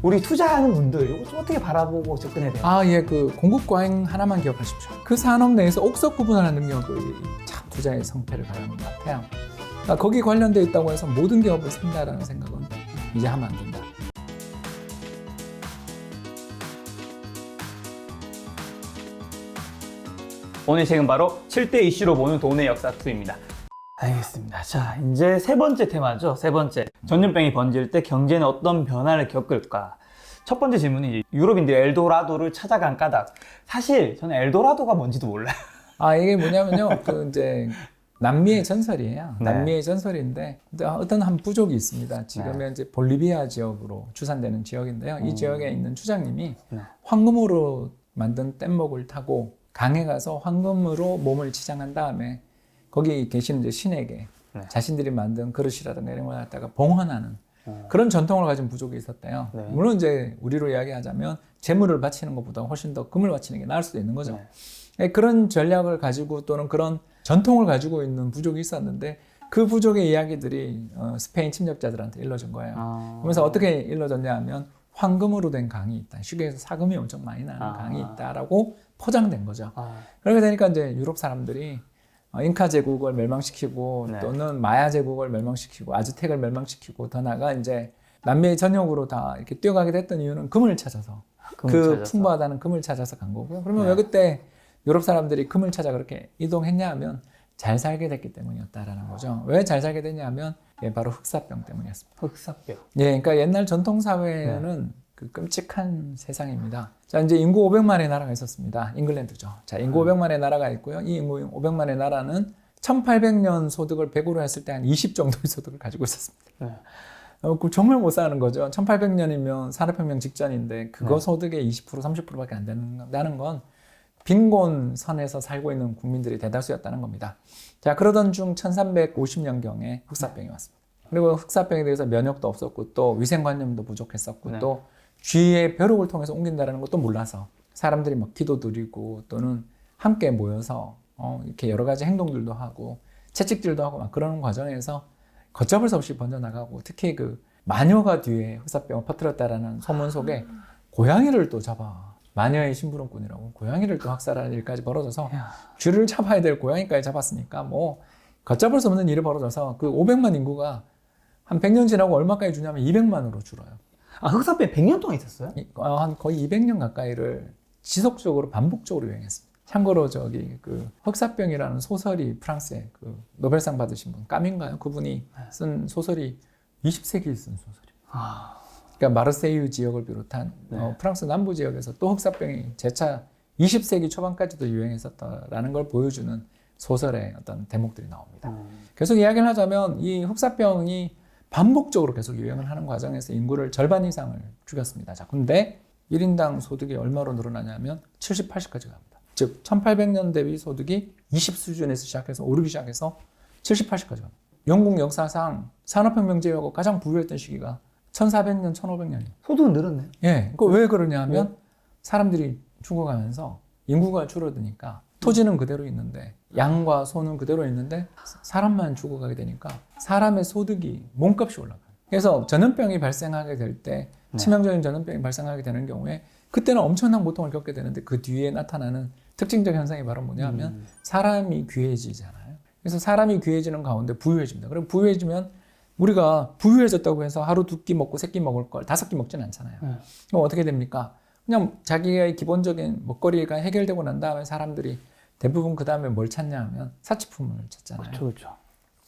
우리 투자하는 분들 이거 좀 어떻게 바라보고 접근해야 돼요? 예, 그 공급 과잉 하나만 기억하십시오. 그 산업 내에서 옥석 구분하는 능력이 참 투자의 성패를 가르는 것 같아요. 그러니까 거기 관련돼 있다고 해서 모든 기업을 산다라는 생각은 이제 하면 안 된다. 오늘 책은 바로 7대 이슈로 보는 돈의 역사 2입니다. 알겠습니다. 자, 이제 세 번째 테마죠. 세 번째. 전염병이 번질 때 경제는 어떤 변화를 겪을까? 첫 번째 질문이 유럽인들이 엘도라도를 찾아간 까닭. 사실 저는 엘도라도가 뭔지도 몰라요. 이게 뭐냐면요. 그 이제 남미의 전설이에요. 네. 남미의 전설인데 어떤 한 부족이 있습니다. 지금은 이제 볼리비아 지역으로 추산되는 지역인데요. 이 지역에 있는 추장님이 황금으로 만든 뗏목을 타고 강에 가서 황금으로 몸을 치장한 다음에 거기 계시는 이제 신에게 자신들이 만든 그릇이라든가 이런 걸 갖다가 봉헌하는 그런 전통을 가진 부족이 있었대요. 물론 이제 우리로 이야기하자면 재물을 바치는 것보다 훨씬 더 금을 바치는 게 나을 수도 있는 거죠. 그런 전략을 가지고 또는 그런 전통을 가지고 있는 부족이 있었는데 그 부족의 이야기들이 스페인 침략자들한테 일러준 거예요. 그래서 어떻게 일러졌냐 하면 황금으로 된 강이 있다. 쉽게 해서 사금이 엄청 많이 나는 강이 있다라고 포장된 거죠. 그렇게 되니까 이제 유럽 사람들이 잉카 제국을 멸망시키고 또는 마야 제국을 멸망시키고 아즈텍을 멸망시키고 더 나아가 이제 남미 전역으로 다 이렇게 뛰어가게 됐던 이유는 금을 찾아서 풍부하다는 금을 찾아서 간 거고요. 그러면 왜 그때 유럽 사람들이 금을 찾아 그렇게 이동했냐 하면 잘 살게 됐기 때문이었다라는 거죠. 왜 잘 살게 됐냐 하면 바로 흑사병 때문이었습니다. 흑사병. 그러니까 옛날 전통 사회는 그 끔찍한 세상입니다. 자, 이제 인구 500만의 나라가 있었습니다. 잉글랜드죠. 자, 인구 500만의 나라가 있고요. 이 인구 500만의 나라는 1800년 소득을 100으로 했을 때 한 20 정도의 소득을 가지고 있었습니다. 정말 못 사는 거죠. 1800년이면 산업혁명 직전인데 그거 소득의 20% 30%밖에 안 된다는 건 빈곤선에서 살고 있는 국민들이 대다수였다는 겁니다. 자, 그러던 중 1350년경에 흑사병이 왔습니다. 그리고 흑사병에 대해서 면역도 없었고 또 위생관념도 부족했었고 또 쥐의 벼룩을 통해서 옮긴다는 것도 몰라서 사람들이 막 기도드리고 또는 함께 모여서 이렇게 여러 가지 행동들도 하고 채찍질도 하고 막 그러는 과정에서 걷잡을 수 없이 번져나가고 특히 그 마녀가 뒤에 흑사병을 퍼뜨렸다라는 소문 속에 고양이를 또 잡아 마녀의 심부름꾼이라고 고양이를 또 학살하는 일까지 벌어져서 쥐를 잡아야 될 고양이까지 잡았으니까 뭐 걷잡을 수 없는 일이 벌어져서 그 500만 인구가 한 100년 지나고 얼마까지 주냐면 200만으로 줄어요. 흑사병 100년 동안 있었어요? 한 거의 200년 가까이를 지속적으로 반복적으로 유행했습니다. 참고로 그 흑사병이라는 소설이 프랑스의 그 노벨상 받으신 분 까민가요? 그분이 쓴 소설이 20세기에 쓴 소설이에요. 그러니까 마르세유 지역을 비롯한 프랑스 남부 지역에서 또 흑사병이 재차 20세기 초반까지도 유행했었다라는 걸 보여주는 소설의 어떤 대목들이 나옵니다. 계속 이야기를 하자면 이 흑사병이 반복적으로 계속 유행을 하는 과정에서 인구를 절반 이상을 죽였습니다. 자, 근데 1인당 소득이 얼마로 늘어나냐면 70, 80까지 갑니다. 즉 1800년 대비 소득이 20 수준에서 시작해서 오르기 시작해서 70, 80까지 갑니다. 영국 역사상 산업혁명 제외하고 가장 부유했던 시기가 1400년, 1500년이에요. 소득은 늘었네. 왜 그러냐 하면 사람들이 죽어가면서 인구가 줄어드니까 토지는 그대로 있는데 양과 소는 그대로 있는데 사람만 죽어가게 되니까 사람의 소득이 몸값이 올라가요. 그래서 전염병이 발생하게 될 때 치명적인 전염병이 발생하게 되는 경우에 그때는 엄청난 고통을 겪게 되는데 그 뒤에 나타나는 특징적 현상이 바로 뭐냐 하면 사람이 귀해지잖아요. 그래서 사람이 귀해지는 가운데 부유해집니다. 그리고 부유해지면 우리가 부유해졌다고 해서 하루 2끼 먹고 3끼 먹을 걸 5끼 먹지는 않잖아요. 그럼 어떻게 됩니까? 그냥 자기의 기본적인 먹거리가 해결되고 난 다음에 사람들이 대부분 그 다음에 뭘 찾냐 하면 사치품을 찾잖아요. 그렇죠.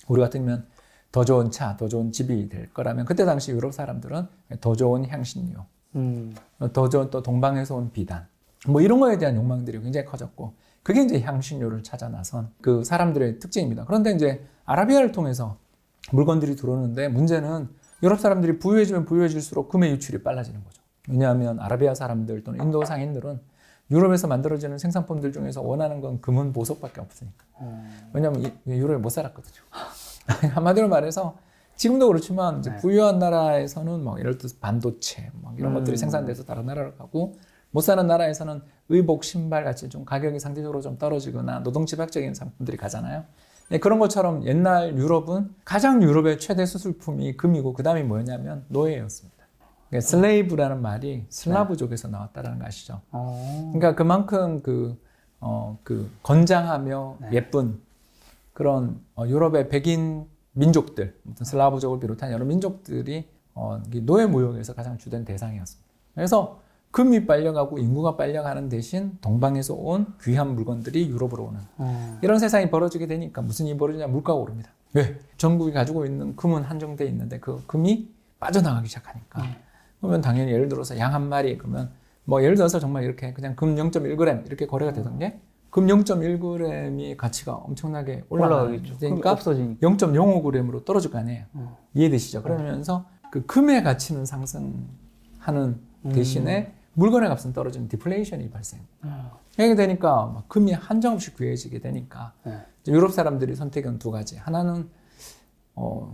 우리 같으면 더 좋은 차, 더 좋은 집이 될 거라면 그때 당시 유럽 사람들은 더 좋은 향신료, 더 좋은 또 동방에서 온 비단 뭐 이런 거에 대한 욕망들이 굉장히 커졌고 그게 이제 향신료를 찾아 나선 그 사람들의 특징입니다. 그런데 이제 아라비아를 통해서 물건들이 들어오는데 문제는 유럽 사람들이 부유해지면 부유해질수록 금의 유출이 빨라지는 거죠. 왜냐하면 아라비아 사람들 또는 인도 상인들은 유럽에서 만들어지는 생산품들 중에서 원하는 건 금은 보석밖에 없으니까. 왜냐하면 유럽에 못 살았거든요. 한마디로 말해서 지금도 그렇지만 이제 부유한 나라에서는 뭐 예를 들어서 반도체 막 이런 것들이 생산돼서 다른 나라로 가고 못 사는 나라에서는 의복, 신발 같이 좀 가격이 상대적으로 좀 떨어지거나 노동집약적인 상품들이 가잖아요. 그런 것처럼 옛날 유럽은 가장 유럽의 최대 수출품이 금이고 그 다음이 뭐였냐면 노예였습니다. 슬레이브라는 말이 슬라브족에서 나왔다는 거 아시죠? 그러니까 그만큼 그 건장하며 예쁜 그런 유럽의 백인 민족들, 슬라브족을 비롯한 여러 민족들이 노예 무역에서 가장 주된 대상이었습니다. 그래서 금이 빨려가고 인구가 빨려가는 대신 동방에서 온 귀한 물건들이 유럽으로 오는 이런 세상이 벌어지게 되니까 무슨 일이 벌어지냐? 물가가 오릅니다. 왜? 전국이 가지고 있는 금은 한정돼 있는데 그 금이 빠져나가기 시작하니까 그러면 당연히 예를 들어서 양 한 마리 그러면 뭐 예를 들어서 정말 이렇게 그냥 금 0.1g 이렇게 거래가 되던 게 금 0.1g이 가치가 엄청나게 올라가겠죠. 그러니까 없어지니까 0.05g으로 떨어질 거 아니에요. 이해되시죠? 그러면서 그 금의 가치는 상승하는 대신에 물건의 값은 떨어지는 디플레이션이 발생합니다. 이렇게 되니까 막 금이 한정없이 구해지게 되니까 유럽 사람들이 선택은 두 가지. 하나는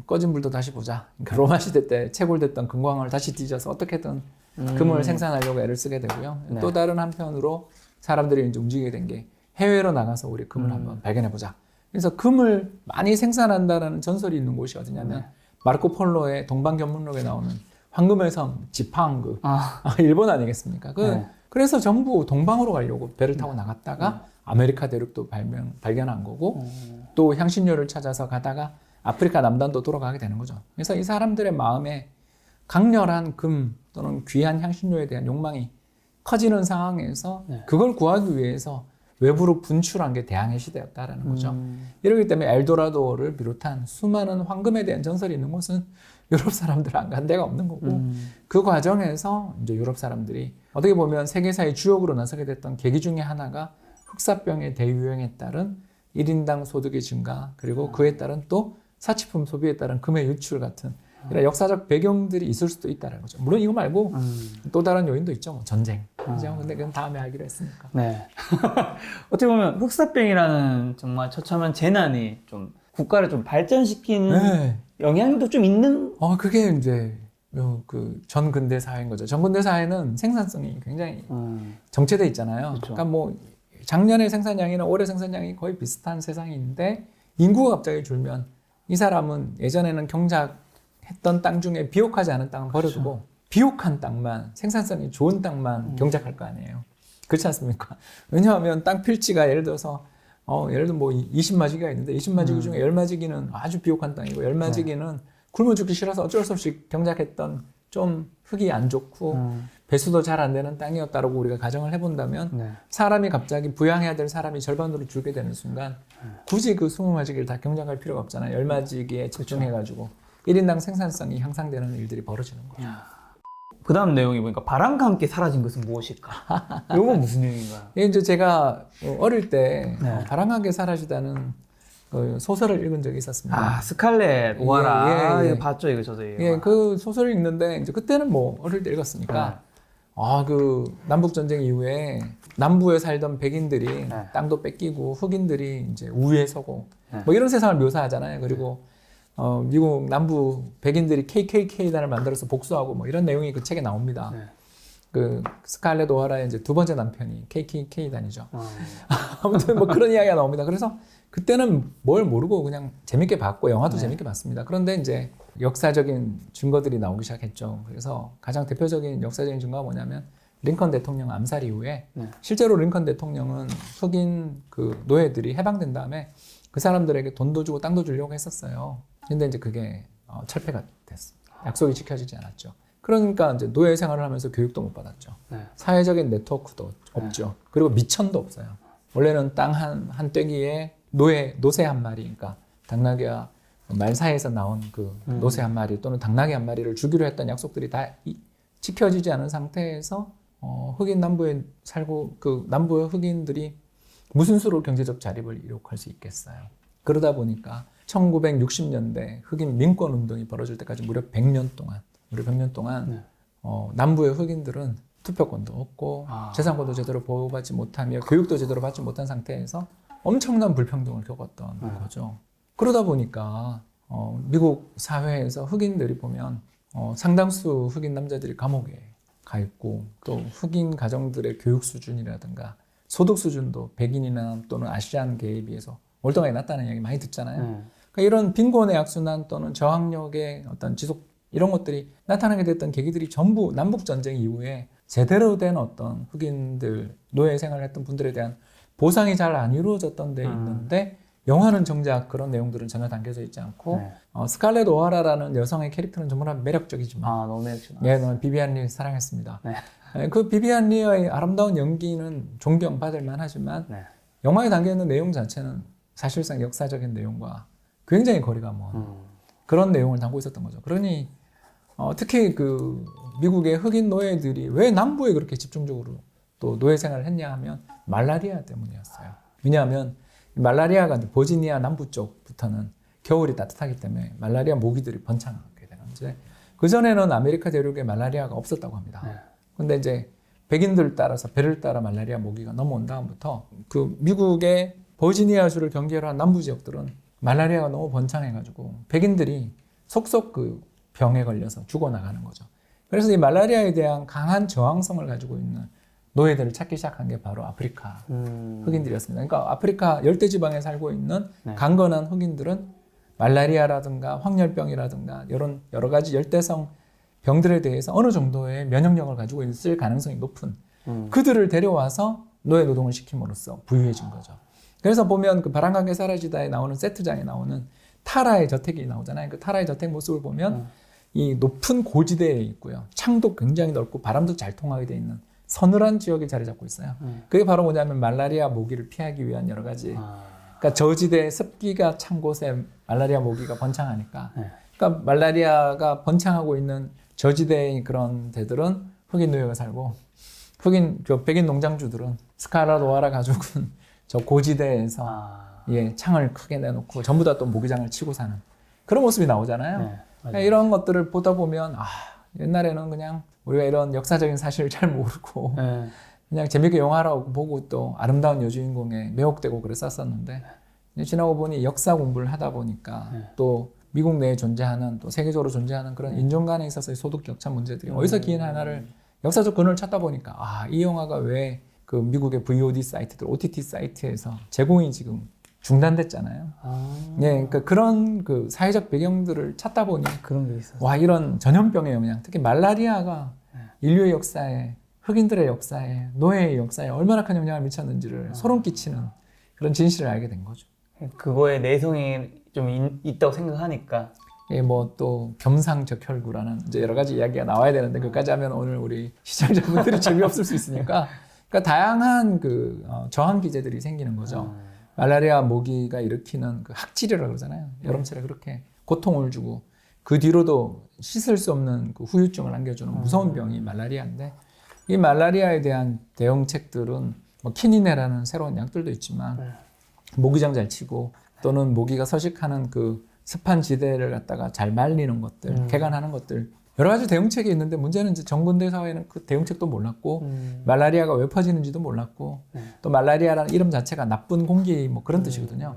꺼진 불도 다시 보자. 그러니까 로마 시대 때 채굴됐던 금광을 다시 뒤져서 어떻게든 금을 생산하려고 애를 쓰게 되고요. 또 다른 한편으로 사람들이 이제 움직이게 된 게 해외로 나가서 우리 금을 한번 발견해 보자. 그래서 금을 많이 생산한다라는 전설이 있는 곳이 어디냐면 마르코 폴로의 동방견문록에 나오는 황금의 섬 지팡그 일본 아니겠습니까? 그래서 전부 동방으로 가려고 배를 타고 나갔다가 아메리카 대륙도 발견한 거고 또 향신료를 찾아서 가다가 아프리카 남단도 돌아가게 되는 거죠. 그래서 이 사람들의 마음에 강렬한 금 또는 귀한 향신료에 대한 욕망이 커지는 상황에서 그걸 구하기 위해서 외부로 분출한 게 대항해 시대였다라는 거죠. 이러기 때문에 엘도라도를 비롯한 수많은 황금에 대한 전설이 있는 곳은 유럽 사람들 안 간 데가 없는 거고 그 과정에서 이제 유럽 사람들이 어떻게 보면 세계사의 주역으로 나서게 됐던 계기 중에 하나가 흑사병의 대유행에 따른 1인당 소득의 증가 그리고 그에 따른 또 사치품 소비에 따른 금의 유출 같은 이런 역사적 배경들이 있을 수도 있다는 거죠. 물론 이거 말고 또 다른 요인도 있죠. 뭐 전쟁. 그죠? 근데 그건 다음에 하기로 했으니까. 네. 어떻게 보면 흑사병이라는 정말 처참한 재난이 좀 국가를 좀 발전시키는 영향도 좀 있는. 그게 이제 그 전근대 사회인 거죠. 전근대 사회는 생산성이 굉장히 정체돼 있잖아요. 그렇죠. 그러니까 뭐 작년의 생산량이나 올해 생산량이 거의 비슷한 세상인데 인구가 갑자기 줄면 이 사람은 예전에는 경작했던 땅 중에 비옥하지 않은 땅은 버려두고 그렇죠. 비옥한 땅만 생산성이 좋은 땅만 경작할 거 아니에요. 그렇지 않습니까? 왜냐하면 땅 필지가 예를 들어서 예를 들어 뭐 20마지기가 있는데 20마지기 중에 10마지기는 아주 비옥한 땅이고 10마지기는 굶어 죽기 싫어서 어쩔 수 없이 경작했던 좀 흙이 안 좋고 배수도 잘 안 되는 땅이었다라고 우리가 가정을 해본다면 사람이 갑자기 부양해야 될 사람이 절반으로 줄게 되는 순간 굳이 그 20마지기를 다 경작할 필요가 없잖아요. 10마지기에 집중해가지고 1인당 생산성이 향상되는 일들이 벌어지는 거예요. 그 다음 내용이 보니까 바람과 함께 사라진 것은 무엇일까? 이건 무슨 내용인가요? 이제 제가 어릴 때 바람과 함께 사라지다는 소설을 읽은 적이 있었습니다. 스칼렛 오하라. 예. 봤죠, 이거 저도. 예, 그 소설을 읽는데 이제 그때는 뭐 어릴 때 읽었으니까 그 남북 전쟁 이후에 남부에 살던 백인들이 땅도 뺏기고 흑인들이 이제 우위에 서고 뭐 이런 세상을 묘사하잖아요. 그리고 미국 남부 백인들이 KKK단을 만들어서 복수하고 뭐 이런 내용이 그 책에 나옵니다. 그 스칼렛 오하라의 이제 두 번째 남편이 KKK단이죠. 아무튼 뭐 그런 이야기가 나옵니다. 그래서 그때는 뭘 모르고 그냥 재밌게 봤고 영화도 재밌게 봤습니다. 그런데 이제 역사적인 증거들이 나오기 시작했죠. 그래서 가장 대표적인 역사적인 증거가 뭐냐면 링컨 대통령 암살 이후에 실제로 링컨 대통령은 흑인 그 노예들이 해방된 다음에 그 사람들에게 돈도 주고 땅도 주려고 했었어요. 근데 이제 그게 철폐가 됐어. 약속이 지켜지지 않았죠. 그러니까 이제 노예 생활을 하면서 교육도 못 받았죠. 사회적인 네트워크도 없죠. 그리고 미천도 없어요. 원래는 땅 한 떼기에 노새 한 마리, 그러니까 당나귀와 말 사이에서 나온 그 노새 한 마리 또는 당나귀 한 마리를 주기로 했던 약속들이 다 지켜지지 않은 상태에서 흑인 남부에 살고 그 남부의 흑인들이 무슨 수로 경제적 자립을 이룩할 수 있겠어요. 그러다 보니까 1960년대 흑인 민권 운동이 벌어질 때까지 무려 100년 동안 남부의 흑인들은 투표권도 없고 재산권도 제대로 보호받지 못하며 교육도 제대로 받지 못한 상태에서 엄청난 불평등을 겪었던 거죠. 그러다 보니까 미국 사회에서 흑인들이 보면 상당수 흑인 남자들이 감옥에 가 있고 또 흑인 가정들의 교육 수준이라든가 소득 수준도 백인이나 또는 아시안계에 비해서 월등하게 낮다는 이야기 많이 듣잖아요. 그러니까 이런 빈곤의 악순환 또는 저항력의 어떤 지속 이런 것들이 나타나게 됐던 계기들이 전부 남북전쟁 이후에 제대로 된 어떤 흑인들, 노예 생활을 했던 분들에 대한 보상이 잘 안 이루어졌던 데 있는데 영화는 정작 그런 내용들은 전혀 담겨져 있지 않고 스칼렛 오하라라는 여성의 캐릭터는 정말 매력적이지만 너무 매력적. 예, 저는 비비안 리 사랑했습니다. 네. 그 비비안 리의 아름다운 연기는 존경받을 만하지만 네. 영화에 담겨있는 내용 자체는 사실상 역사적인 내용과 굉장히 거리가 먼 그런 내용을 담고 있었던 거죠. 그러니 특히 그 미국의 흑인 노예들이 왜 남부에 그렇게 집중적으로 또 노예 생활을 했냐 하면 말라리아 때문이었어요. 왜냐하면 말라리아가 버지니아 남부 쪽부터는 겨울이 따뜻하기 때문에 말라리아 모기들이 번창하게 되는데 그전에는 아메리카 대륙에 말라리아가 없었다고 합니다. 근데 이제 백인들 따라서 배를 따라 말라리아 모기가 넘어온 다음부터 그 미국의 버지니아주를 경계로 한 남부 지역들은 말라리아가 너무 번창해가지고 백인들이 속속 그 병에 걸려서 죽어나가는 거죠. 그래서 이 말라리아에 대한 강한 저항성을 가지고 있는 노예들을 찾기 시작한 게 바로 아프리카 흑인들이었습니다. 그러니까 아프리카 열대지방에 살고 있는 강건한 흑인들은 말라리아라든가 황열병이라든가 이런 여러 가지 열대성 병들에 대해서 어느 정도의 면역력을 가지고 있을 가능성이 높은 그들을 데려와서 노예 노동을 시킴으로써 부유해진 거죠. 그래서 보면 그 바람관계 사라지다에 나오는 세트장에 나오는 타라의 저택이 나오잖아요. 그 타라의 저택 모습을 보면 이 높은 고지대에 있고요. 창도 굉장히 넓고 바람도 잘 통하게 돼 있는 서늘한 지역에 자리 잡고 있어요. 그게 바로 뭐냐면 말라리아 모기를 피하기 위한 여러 가지. 그러니까 저지대 습기가 찬 곳에 말라리아 모기가 번창하니까. 그러니까 말라리아가 번창하고 있는 저지대의 그런 데들은 흑인 노예가 살고 백인 농장주들은 스칼렛 오하라 가족은 저 고지대에서 예, 창을 크게 내놓고 전부 다 또 모기장을 치고 사는 그런 모습이 나오잖아요. 그러니까 이런 것들을 보다 보면 옛날에는 그냥 우리가 이런 역사적인 사실을 잘 모르고 그냥 재밌게 영화라고 보고 또 아름다운 여주인공에 매혹되고 그랬었는데 지나고 보니 역사 공부를 하다 보니까 또 미국 내에 존재하는 또 세계적으로 존재하는 그런 인종 간에 있어서의 소득 격차 문제들이 어디서 기인 하나를 역사적 근원을 찾다 보니까 이 영화가 왜 그 미국의 VOD 사이트들, OTT 사이트에서 제공이 지금 중단됐잖아요. 예, 그러니까 그런 그 사회적 배경들을 찾다 보니 그런 게 있었어요. 와, 이런 전염병의 영향, 특히 말라리아가 인류의 역사에, 흑인들의 역사에, 노예의 역사에 얼마나 큰 영향을 미쳤는지를 소름 끼치는 그런 진실을 알게 된 거죠. 그거에 내성이 좀 있다고 생각하니까. 예, 뭐 또 겸상적혈구라는 이제 여러 가지 이야기가 나와야 되는데 그까지 하면 오늘 우리 시청자분들이 재미없을 수 있으니까 그러니까 다양한 그 저항 기제들이 생기는 거죠. 말라리아 모기가 일으키는 그 학질이라고 그러잖아요. 여름철에 그렇게 고통을 주고 그 뒤로도 씻을 수 없는 그 후유증을 안겨주는 무서운 병이 말라리아인데 이 말라리아에 대한 대응책들은 뭐 키니네라는 새로운 약들도 있지만 모기장 잘 치고 또는 모기가 서식하는 그 습한 지대를 갖다가 잘 말리는 것들, 개간하는 것들 여러 가지 대응책이 있는데 문제는 이제 정근대 사회는 그 대응책도 몰랐고 말라리아가 왜 퍼지는지도 몰랐고 또 말라리아라는 이름 자체가 나쁜 공기 뭐 그런 뜻이거든요.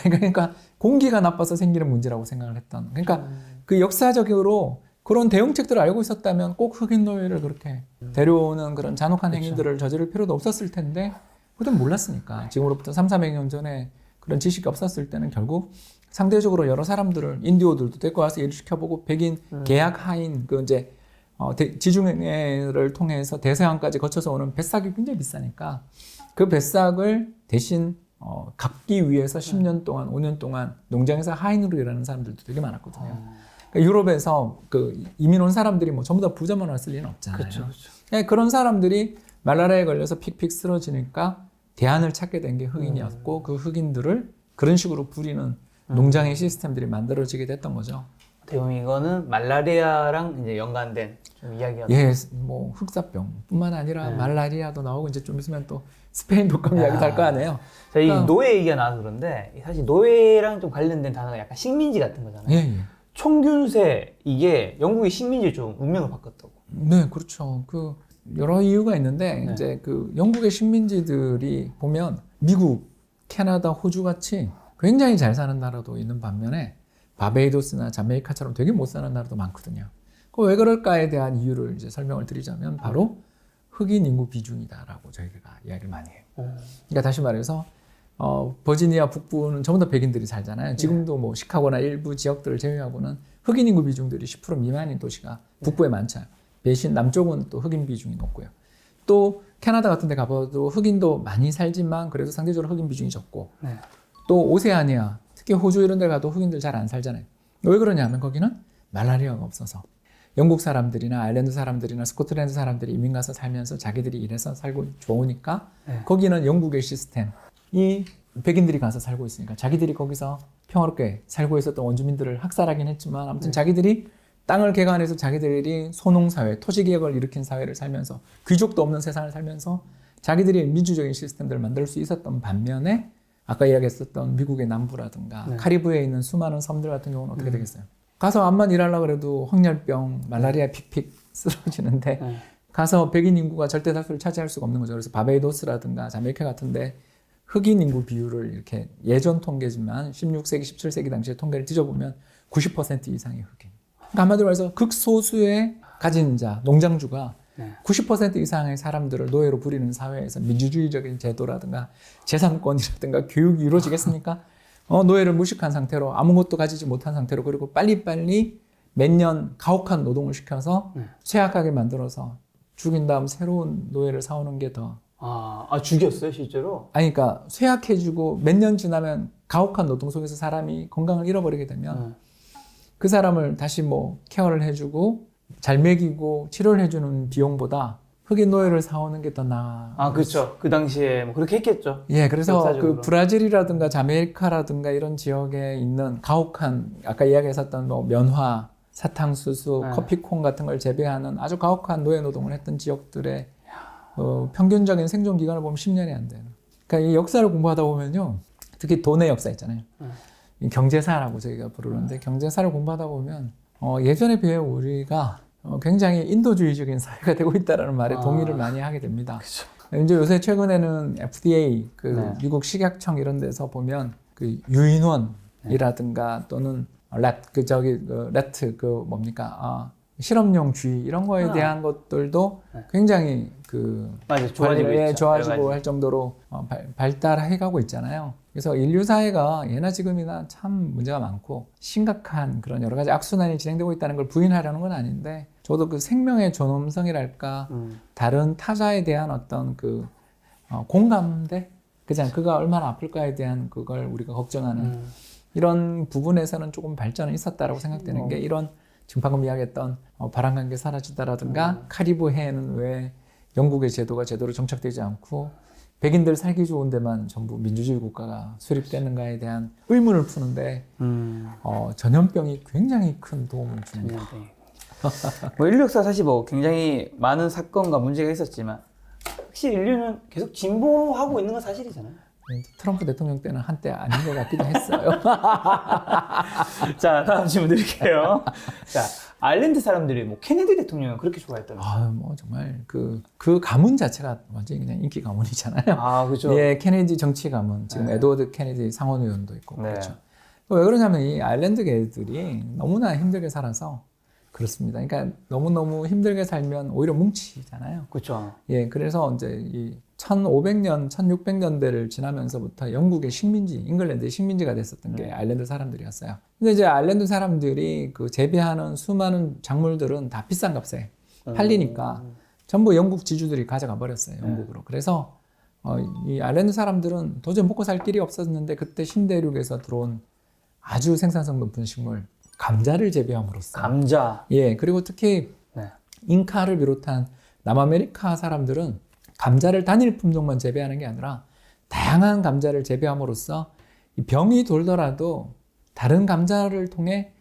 그러니까 공기가 나빠서 생기는 문제라고 생각을 했던. 그러니까 그 역사적으로 그런 대응책들을 알고 있었다면 꼭 흑인 노예를 그렇게 데려오는 그런 잔혹한 행위들을 저지를 필요도 없었을 텐데 그땐 몰랐으니까. 지금으로부터 300~400년 전에 그런 지식이 없었을 때는 결국 상대적으로 여러 사람들을 인디오들도 데리고 와서 일을 시켜보고 백인 계약 하인 그 이제 지중해를 통해서 대서양까지 거쳐서 오는 뱃삭이 굉장히 비싸니까 그 뱃삭을 대신 갚기 위해서 10년 동안 5년 동안 농장에서 하인으로 일하는 사람들도 되게 많았거든요. 그러니까 유럽에서 그 이민 온 사람들이 뭐 전부 다 부자만 왔을 리는 없잖아요. 그렇죠. 그러니까 그런 사람들이 말라리아에 걸려서 픽픽 쓰러지니까 대안을 찾게 된 게 흑인이었고 그 흑인들을 그런 식으로 부리는 농장의 시스템들이 만들어지게 됐던 거죠. 어떻게 보면 이거는 말라리아랑 이제 연관된 좀 이야기가. 예, 뭐 흑사병뿐만 아니라 말라리아도 나오고 이제 좀 있으면 또 스페인 독감 이야기도 할 거 아니에요. 자, 이 노예 얘기가 나와서 그런데 사실 노예랑 좀 관련된 단어가 약간 식민지 같은 거잖아요. 예, 예. 총균세 이게 영국의 식민지 좀 운명을 바꿨다고. 네, 그렇죠. 그 여러 이유가 있는데 이제 그 영국의 식민지들이 보면 미국, 캐나다, 호주 같이 굉장히 잘 사는 나라도 있는 반면에 바베이도스나 자메이카처럼 되게 못 사는 나라도 많거든요. 그 왜 그럴까에 대한 이유를 이제 설명을 드리자면 바로 흑인 인구 비중이다라고 저희가 이야기를 많이 해요. 그러니까 다시 말해서 버지니아 북부는 전부 다 백인들이 살잖아요. 지금도 뭐 시카고나 일부 지역들을 제외하고는 흑인 인구 비중들이 10% 미만인 도시가 북부에 많죠. 대신 남쪽은 또 흑인 비중이 높고요. 또 캐나다 같은 데 가봐도 흑인도 많이 살지만 그래도 상대적으로 흑인 비중이 적고 네. 또 오세아니아, 특히 호주 이런 데 가도 흑인들 잘 안 살잖아요. 왜 그러냐면 거기는 말라리아가 없어서 영국 사람들이나 아일랜드 사람들이나 스코틀랜드 사람들이 이민 가서 살면서 자기들이 일해서 살고 좋으니까 네. 거기는 영국의 시스템, 이 백인들이 가서 살고 있으니까 자기들이 거기서 평화롭게 살고 있었던 원주민들을 학살하긴 했지만 아무튼 자기들이 땅을 개간해서 자기들이 소농사회, 토지개혁을 일으킨 사회를 살면서 귀족도 없는 세상을 살면서 자기들이 민주적인 시스템들을 만들 수 있었던 반면에 아까 이야기했었던 미국의 남부라든가 네. 카리브해에 있는 수많은 섬들 같은 경우는 어떻게 되겠어요? 가서 암만 일하려고 그래도 황열병, 말라리아 픽픽 쓰러지는데 네. 가서 백인 인구가 절대 다수를 차지할 수가 없는 거죠. 그래서 바베이도스라든가 자메이카 같은데 흑인 인구 비율을 이렇게 예전 통계지만 16세기, 17세기 당시의 통계를 뒤져보면 90% 이상의 흑인. 그러니까 한마디로 해서 극소수의 가진 자, 농장주가 네. 90% 이상의 사람들을 노예로 부리는 사회에서 민주주의적인 제도라든가 재산권이라든가 교육이 이루어지겠습니까? 노예를 무식한 상태로 아무것도 가지지 못한 상태로 그리고 빨리빨리 몇 년 가혹한 노동을 시켜서 쇠약하게 만들어서 죽인 다음 새로운 노예를 사오는 게 더. 죽였어요, 실제로? 아니, 그러니까 쇠약해지고 몇 년 지나면 가혹한 노동 속에서 사람이 건강을 잃어버리게 되면 그 사람을 다시 뭐 케어를 해주고 잘 먹이고 치료를 해주는 비용보다 흑인 노예를 사오는 게 더 나아. 그렇죠. 그 당시에 뭐 그렇게 했겠죠. 예, 그래서 역사적으로. 그 브라질이라든가 자메이카라든가 이런 지역에 있는 가혹한 아까 이야기했었던 뭐 면화, 사탕수수, 네. 커피콩 같은 걸 재배하는 아주 가혹한 노예 노동을 했던 지역들의 평균적인 생존 기간을 보면 10년이 안 돼요. 그러니까 이 역사를 공부하다 보면요, 특히 돈의 역사 있잖아요. 이 경제사라고 저희가 부르는데 경제사를 공부하다 보면 예전에 비해 우리가 굉장히 인도주의적인 사회가 되고 있다는 말에 동의를 많이 하게 됩니다. 그쵸. 이제 요새 최근에는 FDA, 네. 미국 식약청 이런 데서 보면 그 유인원이라든가 또는 레트 뭡니까? 실험용 쥐 이런 거에 대한 것들도 굉장히 맞아요. 좋아지고 있죠. 좋아지고 할 정도로 발달해 가고 있잖아요. 그래서 인류 사회가 예나 지금이나 참 문제가 많고 심각한 그런 여러 가지 악순환이 진행되고 있다는 걸 부인하려는 건 아닌데 저도 그 생명의 존엄성이랄까 다른 타자에 대한 어떤 공감대 그냥 그가 얼마나 아플까에 대한 그걸 우리가 걱정하는 이런 부분에서는 조금 발전이 있었다라고 생각되는 게 이런 지금 방금 이야기했던 바람관계 사라지다라든가 카리브해는 왜 영국의 제도가 제대로 정착되지 않고 백인들 살기 좋은 데만 전부 민주주의 국가가 수립되는가에 대한 의문을 푸는데 전염병이 굉장히 큰 도움을 줍니다. 뭐 인류 역사 사실 뭐 굉장히 많은 사건과 문제가 있었지만 확실히 인류는 계속 진보하고 있는 건 사실이잖아요. 트럼프 대통령 때는 한때 아닌 것 같기도 했어요. 자, 다음 질문 드릴게요. 자, 아일랜드 사람들이 뭐 케네디 대통령을 그렇게 좋아했다면서요? 뭐 정말 그 가문 자체가 완전히 그냥 인기 가문이잖아요. 그죠. 예, 케네디 정치 가문. 지금 에드워드 케네디 상원 의원도 있고 네. 그렇죠. 왜 그러냐면 이 아일랜드 개들이 너무나 힘들게 살아서 그렇습니다. 그러니까 너무너무 힘들게 살면 오히려 뭉치잖아요. 그렇죠. 예, 그래서 이제 이 1500년, 1600년대를 지나면서부터 영국의 식민지, 잉글랜드의 식민지가 됐었던 게 아일랜드 사람들이었어요. 근데 이제 아일랜드 사람들이 제비하는 수많은 작물들은 다 비싼 값에 팔리니까 전부 영국 지주들이 가져가 버렸어요, 영국으로. 그래서 이 아일랜드 사람들은 도저히 먹고 살 길이 없었는데 그때 신대륙에서 들어온 아주 생산성 높은 식물, 감자를 재배함으로써. 감자. 예, 그리고 특히 잉카를 비롯한 남아메리카 사람들은 감자를 단일 품종만 재배하는 게 아니라 다양한 감자를 재배함으로써 이 병이 돌더라도 다른 감자를 통해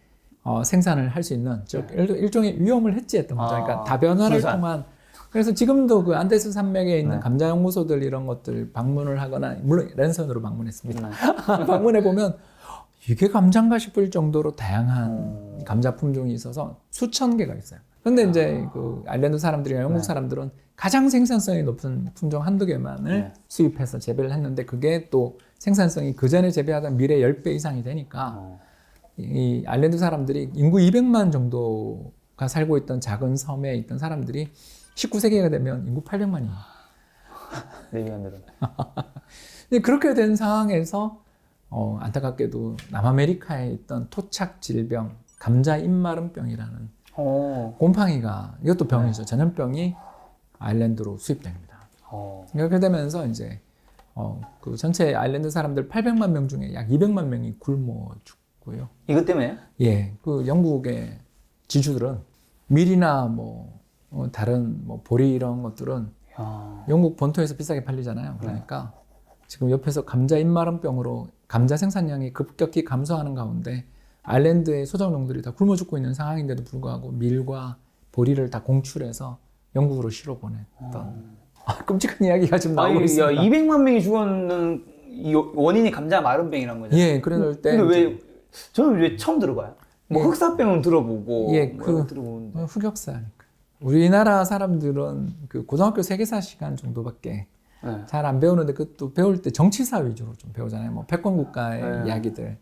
생산을 할 수 있는 즉 일종의 위험을 해치했던 거죠. 그러니까 다변화를 통한. 그래서 지금도 그 안데스 산맥에 있는 감자 연구소들 이런 것들 방문을 하거나 물론 랜선으로 방문했습니다. 방문해 보면 이게 감자인가 싶을 정도로 다양한 감자 품종이 있어서 수천 개가 있어요. 그런데 이제 아일랜드 사람들이나 영국 사람들은 가장 생산성이 높은 품종 한두 개만을 수입해서 재배를 했는데 그게 또 생산성이 그 전에 재배하던 밀의 10배 이상이 되니까 이 아일랜드 사람들이 인구 200만 정도가 살고 있던 작은 섬에 있던 사람들이 19세기가 되면 인구 800만이에요. 네, 그렇게 된 상황에서 안타깝게도 남아메리카에 있던 토착 질병, 감자 입마름병이라는 어. 곰팡이가 이것도 병이죠. 전염병이 아일랜드로 수입됩니다. 그렇게 되면서 이제 그 전체 아일랜드 사람들 800만 명 중에 약 200만 명이 굶어 죽고요. 이것 때문에? 예, 그 영국의 지주들은 밀이나 뭐 다른 뭐 보리 이런 것들은 영국 본토에서 비싸게 팔리잖아요. 그러니까 지금 옆에서 감자 입마름병으로 감자 생산량이 급격히 감소하는 가운데 아일랜드의 소작농들이 다 굶어 죽고 있는 상황인데도 불구하고 밀과 보리를 다 공출해서 영국으로 실어 보냈던 끔찍한 이야기가 지금 나오고 있습니다. 200만 명이 죽었는 이 원인이 감자 마름병이란 거죠. 예, 그럴 때 근데 왜 저는 왜 처음 들어봐요? 뭐 예. 흑사병은 들어보고 예, 들어보는데. 흑역사니까. 우리나라 사람들은 그 고등학교 세계사 시간 정도밖에 잘 안 배우는데 그것도 배울 때 정치사 위주로 좀 배우잖아요. 뭐 패권 국가의 이야기들.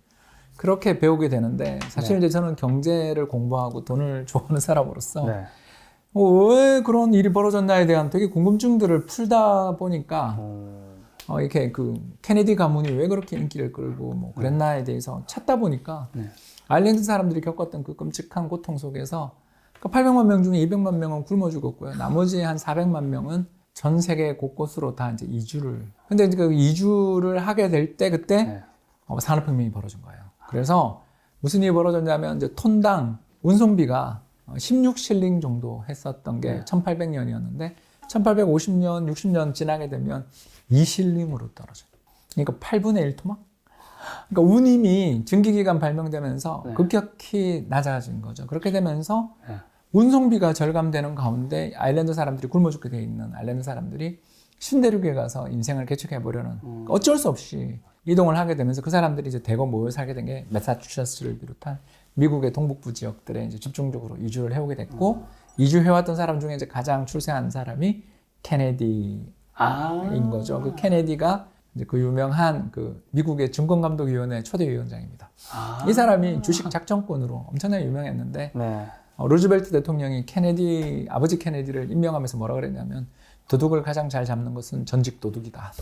그렇게 배우게 되는데 사실 이제 저는 경제를 공부하고 돈을 좋아하는 사람으로서 왜 그런 일이 벌어졌나에 대한 되게 궁금증들을 풀다 보니까 이렇게 그 케네디 가문이 왜 그렇게 인기를 끌고 뭐 그랬나에 대해서 찾다 보니까 아일랜드 사람들이 겪었던 그 끔찍한 고통 속에서 그 800만 명 중에 200만 명은 굶어 죽었고요. 나머지 한 400만 명은 전 세계 곳곳으로 다 이제 이주를. 근데 그 이주를 하게 될 때 그때 산업혁명이 벌어진 거예요. 그래서 무슨 일이 벌어졌냐면 이제 톤당 운송비가 16실링 정도 했었던 게 1800년이었는데 1850년, 60년 지나게 되면 2실링으로 떨어져요. 그러니까 8분의 1 토막? 그러니까 운임이 증기기관 발명되면서 급격히 낮아진 거죠. 그렇게 되면서 운송비가 절감되는 가운데 아일랜드 사람들이 굶어 죽게 돼 있는 아일랜드 사람들이 신대륙에 가서 인생을 개척해보려는 어쩔 수 없이 이동을 하게 되면서 그 사람들이 이제 대거 모여 살게 된 게 매사추세츠를 비롯한 미국의 동북부 지역들에 이제 집중적으로 이주를 해오게 됐고 이주해왔던 사람 중에 이제 가장 출세한 사람이 케네디인 거죠. 그 케네디가 이제 그 유명한 그 미국의 증권감독위원회 초대 위원장입니다. 이 사람이 주식 작전권으로 엄청나게 유명했는데 루즈벨트 대통령이 케네디 아버지 케네디를 임명하면서 뭐라 그랬냐면 도둑을 가장 잘 잡는 것은 전직 도둑이다.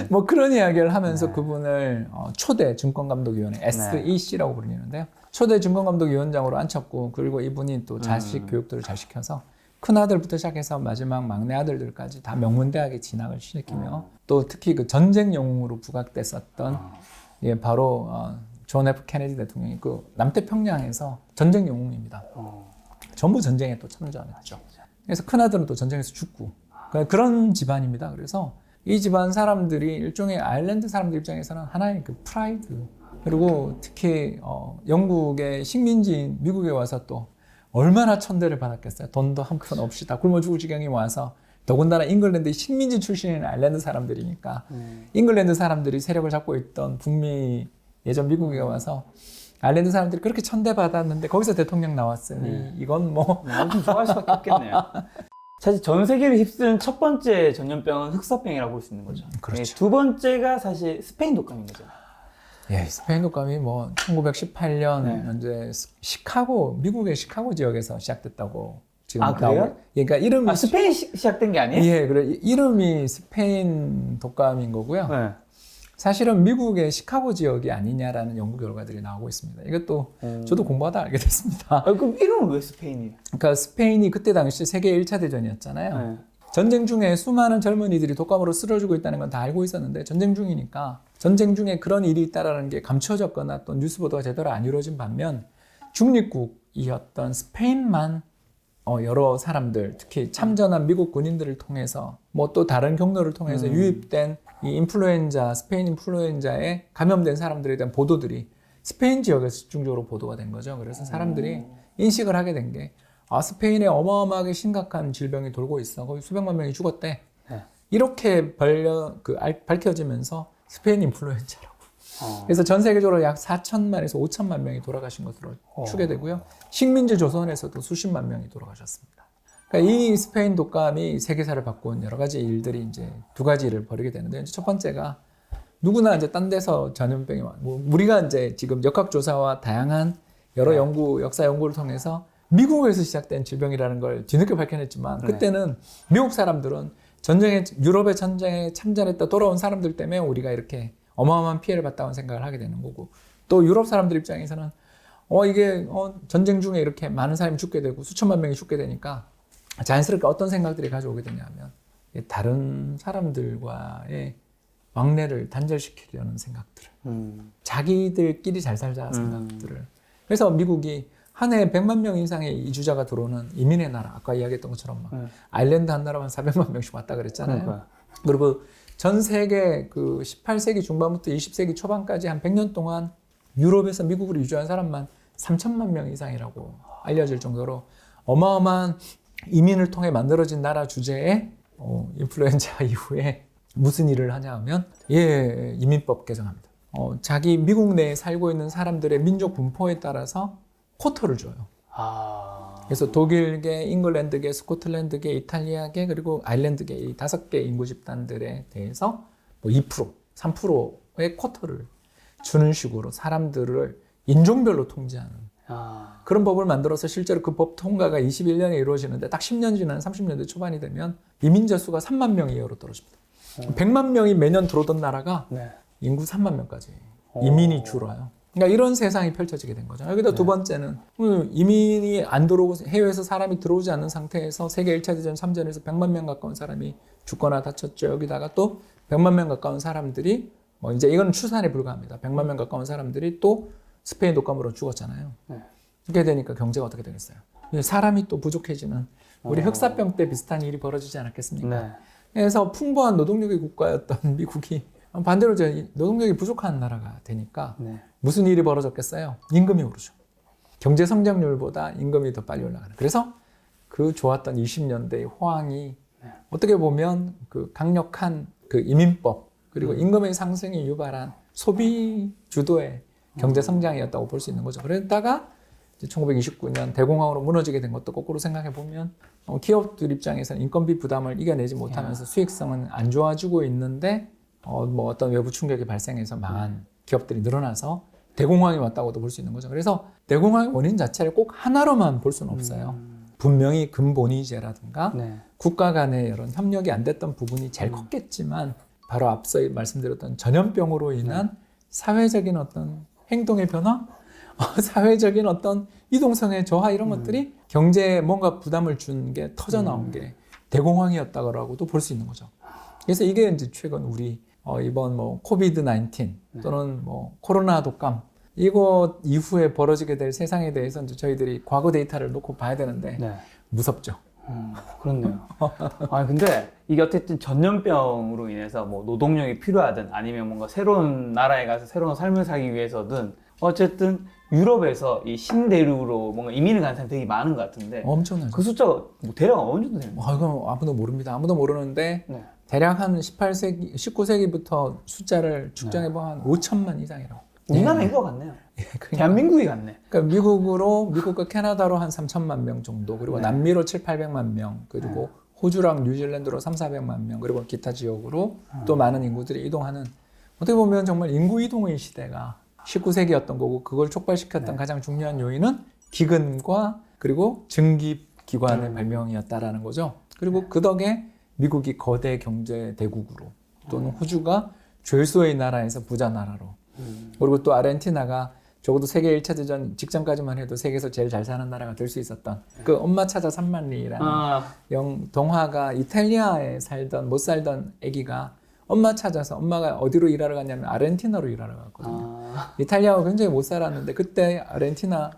뭐 그런 이야기를 하면서 그분을 초대 증권감독위원회 SEC라고 부르는데요. 초대 증권감독위원장으로 앉혔고 그리고 이분이 또 자식 교육들을 잘 시켜서 큰 아들부터 시작해서 마지막 막내 아들들까지 다 명문대학에 진학을 시키며 또 특히 그 전쟁 영웅으로 부각됐었던 예, 바로 존 F 케네디 대통령이 그 남태평양에서 전쟁 영웅입니다. 전부 전쟁에 또 참전했죠. 그래서 큰아들은 또 전쟁에서 죽고 그런 집안입니다. 그래서 이 집안 사람들이 일종의 아일랜드 사람들 입장에서는 하나의 그 프라이드 그리고 특히 영국의 식민지인 미국에 와서 또 얼마나 천대를 받았겠어요. 돈도 한 푼 없이 다 굶어 죽을 지경이 와서 더군다나 잉글랜드 식민지 출신인 아일랜드 사람들이니까 잉글랜드 사람들이 세력을 잡고 있던 북미 예전 미국에 와서 아일랜드 사람들이 그렇게 천대받았는데 거기서 대통령 나왔으니 이건 뭐 아무튼 좋아할 수밖에 없겠네요. 사실 전 세계를 휩쓴 첫 번째 전염병은 흑사병이라고 볼 수 있는 거죠. 그렇죠. 두 번째가 사실 스페인 독감인 거죠. 예, 스페인 독감이 뭐 1918년 현재 시카고 미국의 시카고 지역에서 시작됐다고 지금 그래요? 예, 그러니까 이름이 스페인 시작된 게 아니에요? 예, 그래 이름이 스페인 독감인 거고요. 사실은 미국의 시카고 지역이 아니냐라는 연구 결과들이 나오고 있습니다. 이것도 저도 공부하다 알게 됐습니다. 그럼 이름은 왜 스페인이에요? 그러니까 스페인이 그때 당시 세계 1차 대전이었잖아요. 전쟁 중에 수많은 젊은이들이 독감으로 쓰러지고 있다는 건 다 알고 있었는데 전쟁 중이니까 전쟁 중에 그런 일이 있다라는 게 감춰졌거나 또 뉴스 보도가 제대로 안 이루어진 반면 중립국이었던 스페인만 여러 사람들 특히 참전한 미국 군인들을 통해서 뭐 또 다른 경로를 통해서 유입된 이 인플루엔자 스페인 인플루엔자에 감염된 사람들에 대한 보도들이 스페인 지역에서 집중적으로 보도가 된 거죠. 그래서 사람들이 인식을 하게 된 게 스페인에 어마어마하게 심각한 질병이 돌고 있어. 거의 수백만 명이 죽었대. 이렇게 밝혀지면서 스페인 인플루엔자라고. 그래서 전 세계적으로 약 4천만에서 5천만 명이 돌아가신 것으로 추계되고요. 식민지 조선에서도 수십만 명이 돌아가셨습니다. 그러니까 이 스페인 독감이 세계사를 바꾼 여러 가지 일들이 이제 두 가지 일을 벌이게 되는데 이제 첫 번째가 누구나 이제 딴 데서 전염병이 우리가 이제 지금 역학조사와 다양한 여러 역사 연구를 통해서 미국에서 시작된 질병이라는 걸 뒤늦게 밝혀냈지만 그때는 미국 사람들은 유럽의 전쟁에 참전했다 돌아온 사람들 때문에 우리가 이렇게 어마어마한 피해를 봤다는 생각을 하게 되는 거고 또 유럽 사람들 입장에서는 이게 전쟁 중에 이렇게 많은 사람이 죽게 되고 수천만 명이 죽게 되니까 자연스럽게 어떤 생각들이 가져오게 되냐면 다른 사람들과의 왕래를 단절시키려는 생각들을 자기들끼리 잘 살자 생각들을 그래서 미국이 한 해에 100만 명 이상의 이주자가 들어오는 이민의 나라 아까 이야기했던 것처럼 막 아일랜드 한 나라만 400만 명씩 왔다 그랬잖아요. 그러니까요. 그리고 전 세계 그 18세기 중반부터 20세기 초반까지 한 100년 동안 유럽에서 미국으로 이주한 사람만 3천만 명 이상이라고 알려질 정도로 어마어마한 이민을 통해 만들어진 나라 주제에 인플루엔자 이후에 무슨 일을 하냐 하면 이민법 개정합니다. 자기 미국 내에 살고 있는 사람들의 민족 분포에 따라서 쿼터를 줘요. 그래서 독일계, 잉글랜드계, 스코틀랜드계, 이탈리아계 그리고 아일랜드계 이 5개 인구 집단들에 대해서 2%, 3%의 쿼터를 주는 식으로 사람들을 인종별로 통제하는 그런 법을 만들어서 실제로 그 법 통과가 21년에 이루어지는데 딱 10년 지난 30년대 초반이 되면 이민자 수가 3만 명 이하로 떨어집니다. 100만 명이 매년 들어오던 나라가 인구 3만 명까지 이민이 줄어요. 그러니까 이런 세상이 펼쳐지게 된 거죠. 여기다 두 번째는 이민이 안 들어오고 해외에서 사람이 들어오지 않는 상태에서 세계 1차 대전 3전에서 100만 명 가까운 사람이 죽거나 다쳤죠. 여기다가 또 100만 명 가까운 사람들이 이제 이건 추산에 불과합니다. 100만 명 가까운 사람들이 또 스페인 독감으로 죽었잖아요. 이렇게 되니까 경제가 어떻게 되겠어요? 사람이 또 부족해지는 우리 흑사병 때 비슷한 일이 벌어지지 않았겠습니까? 그래서 풍부한 노동력의 국가였던 미국이 반대로 노동력이 부족한 나라가 되니까 무슨 일이 벌어졌겠어요? 임금이 오르죠. 경제 성장률보다 임금이 더 빨리 올라가는. 그래서 그 좋았던 20년대의 호황이 어떻게 보면 그 강력한 그 이민법 그리고 임금의 상승이 유발한 소비 주도의 경제 성장이었다고 볼 수 있는 거죠. 그러다가 1929년 대공황으로 무너지게 된 것도 거꾸로 생각해 보면 기업들 입장에서는 인건비 부담을 이겨내지 못하면서 수익성은 안 좋아지고 있는데 어떤 외부 충격이 발생해서 망한 기업들이 늘어나서 대공황이 왔다고도 볼 수 있는 거죠. 그래서 대공황의 원인 자체를 꼭 하나로만 볼 수는 없어요. 분명히 근본이제라든가 국가 간의 이런 협력이 안 됐던 부분이 제일 컸겠지만 바로 앞서 말씀드렸던 전염병으로 인한 사회적인 어떤 행동의 변화, 사회적인 어떤 이동성의 저하 이런 것들이 경제에 뭔가 부담을 준 게 터져 나온 게 대공황이었다고도 볼 수 있는 거죠. 그래서 이게 이제 최근 우리 이번 코비드 19 또는 코로나 독감 이거 이후에 벌어지게 될 세상에 대해서 이제 저희들이 과거 데이터를 놓고 봐야 되는데 무섭죠. 그렇네요. 근데 이게 어쨌든 전염병으로 인해서 노동력이 필요하든 아니면 뭔가 새로운 나라에 가서 새로운 삶을 살기 위해서든 어쨌든 유럽에서 이 신대륙으로 뭔가 이민을 간 사람이 되게 많은 것 같은데 엄청나죠. 그 숫자가 대략 어느 정도 되는 거예요? 이건 아무도 모릅니다. 아무도 모르는데 대략 한 18세기, 19세기부터 숫자를 측정해보면 한 5천만 이상이라고. 우리나라 인구가 같네요. 대한민국이 같네. 그러니까 미국과 캐나다로 한 3천만 명 정도, 그리고 남미로 7, 800만 명, 그리고 호주랑 뉴질랜드로 3, 400만 명, 그리고 기타 지역으로 또 많은 인구들이 이동하는 어떻게 보면 정말 인구 이동의 시대가 19세기였던 거고 그걸 촉발시켰던 가장 중요한 요인은 기근과 그리고 증기기관의 발명이었다라는 거죠. 그리고 그 덕에 미국이 거대 경제 대국으로 또는 호주가 죄수의 나라에서 부자 나라로 그리고 또 아르헨티나가 적어도 세계 1차 대전 직전까지만 해도 세계에서 제일 잘 사는 나라가 될 수 있었던 그 엄마 찾아 산만리라는 동화가 이탈리아에 못 살던 아기가 엄마 찾아서 엄마가 어디로 일하러 갔냐면 아르헨티나로 일하러 갔거든요. 이탈리아가 굉장히 못 살았는데 그때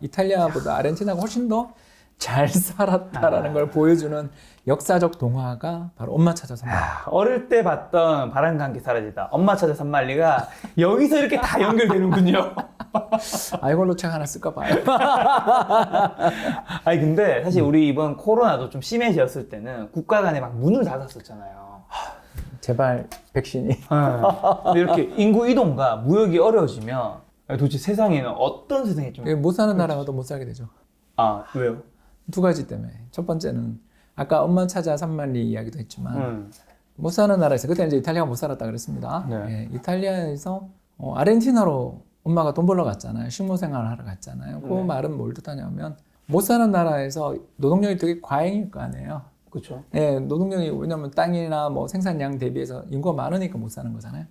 이탈리아보다 아르헨티나가 훨씬 더 잘 살았다라는 걸 보여주는 역사적 동화가 바로 엄마 찾아 산만리. 어릴 때 봤던 바람과 함께 사라지다. 엄마 찾아 산만리가 여기서 이렇게 다 연결되는군요. 이걸로 책 하나 쓸까 봐요. 근데 사실 우리 이번 코로나도 좀 심해졌을 때는 국가 간에 막 문을 닫았었잖아요. 제발 백신이. 근데 이렇게 인구 이동과 무역이 어려워지면 도대체 세상에는 어떤 세상이 좀 못 사는 나라가 더 못 살게 되죠. 왜요? 두 가지 때문에. 첫 번째는 아까 엄마 찾아 산만리 이야기도 했지만 못 사는 나라에서 그때 이제 이탈리아가 못 살았다 그랬습니다. 이탈리아에서 아르헨티나로 엄마가 돈 벌러 갔잖아요. 식모 생활을 하러 갔잖아요. 그 말은 뭘 뜻하냐면 못 사는 나라에서 노동력이 되게 과잉일 거 아니에요. 그렇죠. 노동력이 왜냐면 땅이나 생산량 대비해서 인구가 많으니까 못 사는 거잖아요.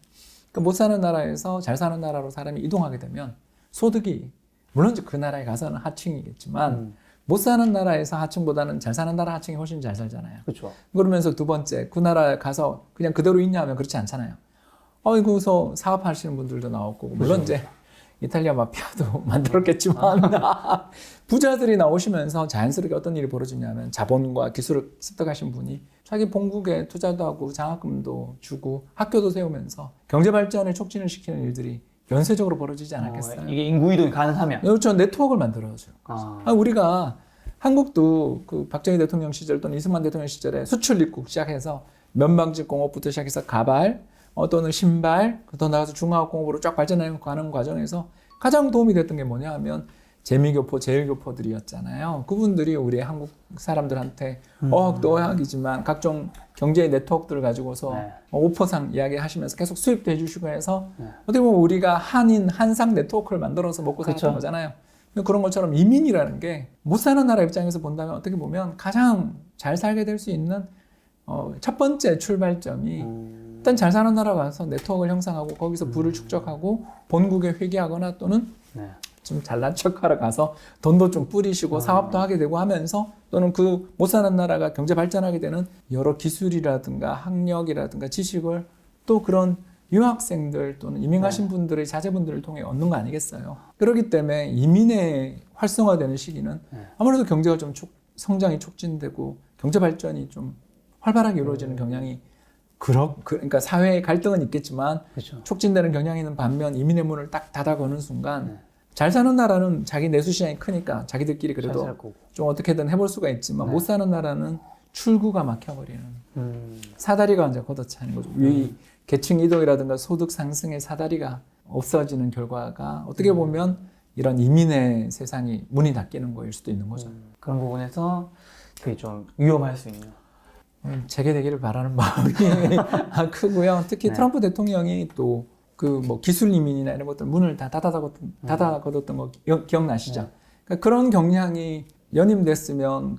그러니까 못 사는 나라에서 잘 사는 나라로 사람이 이동하게 되면 소득이 물론 이제 그 나라에 가서는 하층이겠지만 못 사는 나라에서 하층보다는 잘 사는 나라 하층이 훨씬 잘 살잖아요. 그렇죠. 그러면서 두 번째 그 나라에 가서 그냥 그대로 있냐 하면 그렇지 않잖아요. 거기서 사업하시는 분들도 나오고 물론 이제 이탈리아 마피아도 만들었겠지만 부자들이 나오시면서 자연스럽게 어떤 일이 벌어지냐면 자본과 기술을 습득하신 분이 자기 본국에 투자도 하고 장학금도 주고 학교도 세우면서 경제 발전을 촉진을 시키는 일들이 연쇄적으로 벌어지지 않았겠어요. 이게 인구 이동이 가능하면. 그렇죠. 네트워크를 만들어줘요. 우리가 한국도 그 박정희 대통령 시절 또는 이승만 대통령 시절에 수출 입국 시작해서 면방직 공업부터 시작해서 가발 또는 신발 더 나아가서 중화학 공업으로 쫙 발전해 가는 과정에서 가장 도움이 됐던 게 뭐냐 하면 재미교포, 제일교포들이었잖아요. 그분들이 우리 한국 사람들한테 어학도 어학이지만 각종 경제 네트워크들을 가지고서 5%상 이야기하시면서 계속 수입도 해주시고 해서 어떻게 보면 우리가 한인, 한상 네트워크를 만들어서 먹고 살았던 거잖아요. 그런 것처럼 이민이라는 게 못 사는 나라 입장에서 본다면 어떻게 보면 가장 잘 살게 될 수 있는 첫 번째 출발점이 일단 잘 사는 나라 가서 네트워크를 형성하고 거기서 부를 축적하고 본국에 회귀하거나 또는 좀 잘난 척하러 가서 돈도 좀 뿌리시고 사업도 하게 되고 하면서 또는 그 못 사는 나라가 경제 발전하게 되는 여러 기술이라든가 학력이라든가 지식을 또 그런 유학생들 또는 이민 가신 분들의 자제분들을 통해 얻는 거 아니겠어요. 그렇기 때문에 이민의 활성화되는 시기는 아무래도 경제가 좀 성장이 촉진되고 경제 발전이 좀 활발하게 이루어지는 경향이 그러니까 사회의 갈등은 있겠지만 촉진되는 경향이 있는 반면 이민의 문을 딱 닫아거는 순간 잘 사는 나라는 자기 내수 시장이 크니까 자기들끼리 그래도 좀 어떻게든 해볼 수가 있지만 못 사는 나라는 출구가 막혀버리는 사다리가 완전 걷어차는 거죠. 위 계층 이동이라든가 소득 상승의 사다리가 없어지는 결과가 어떻게 보면 이런 이민의 세상이 문이 닫히는 거일 수도 있는 거죠. 그런 부분에서 되게 좀 위험할 수 있는 재개되기를 바라는 마음이 크고요. 특히 트럼프 대통령이 또 그 뭐 기술 이민이나 이런 것들 문을 다 닫아걷었던 거 기억나시죠? 그러니까 그런 경향이 연임됐으면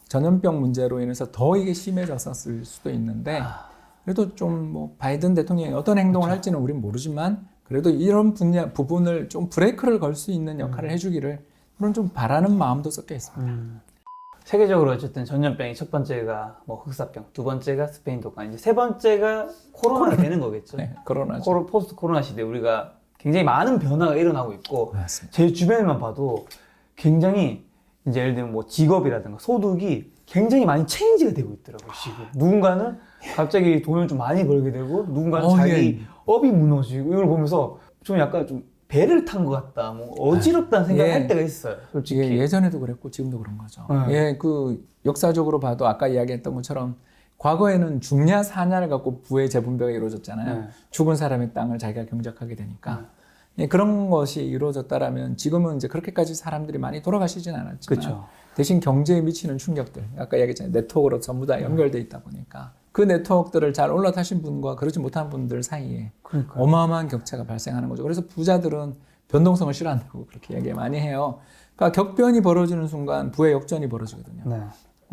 전염병 문제로 인해서 더 이게 심해졌었을 수도 있는데 그래도 좀 뭐 바이든 대통령이 어떤 행동을 할지는 우리는 모르지만 그래도 이런 부분을 좀 브레이크를 걸 수 있는 역할을 해주기를 그런 좀 바라는 마음도 섞여 있습니다. 세계적으로 어쨌든 전염병이 첫 번째가 뭐 흑사병, 두 번째가 스페인 독감, 이제 세 번째가 코로나가 되는 거겠죠. 네, 코로나죠. 포스트 코로나 시대 우리가 굉장히 많은 변화가 일어나고 있고 맞습니다. 제 주변에만 봐도 굉장히 이제 예를 들면 뭐 직업이라든가 소득이 굉장히 많이 체인지가 되고 있더라고요. 지금 누군가는 갑자기 돈을 좀 많이 벌게 되고 누군가는 자기 업이 무너지고 이걸 보면서 좀 약간 좀 배를 탄 것 같다, 뭐 어지럽다는 생각을 할 때가 있어요. 솔직히 예전에도 그랬고 지금도 그런 거죠. 그 역사적으로 봐도 아까 이야기했던 것처럼 과거에는 중냐 사냐를 갖고 부의 재분배가 이루어졌잖아요. 죽은 사람의 땅을 자기가 경작하게 되니까 그런 것이 이루어졌다라면 지금은 이제 그렇게까지 사람들이 많이 돌아가시진 않았지만 대신 경제에 미치는 충격들, 아까 이야기했잖아요. 네트워크로 전부 다 연결돼 있다 보니까 그 네트워크들을 잘 올라타신 분과 그렇지 못한 분들 사이에 어마어마한 격차가 발생하는 거죠. 그래서 부자들은 변동성을 싫어한다고 그렇게 얘기 많이 해요. 그러니까 격변이 벌어지는 순간 부의 역전이 벌어지거든요.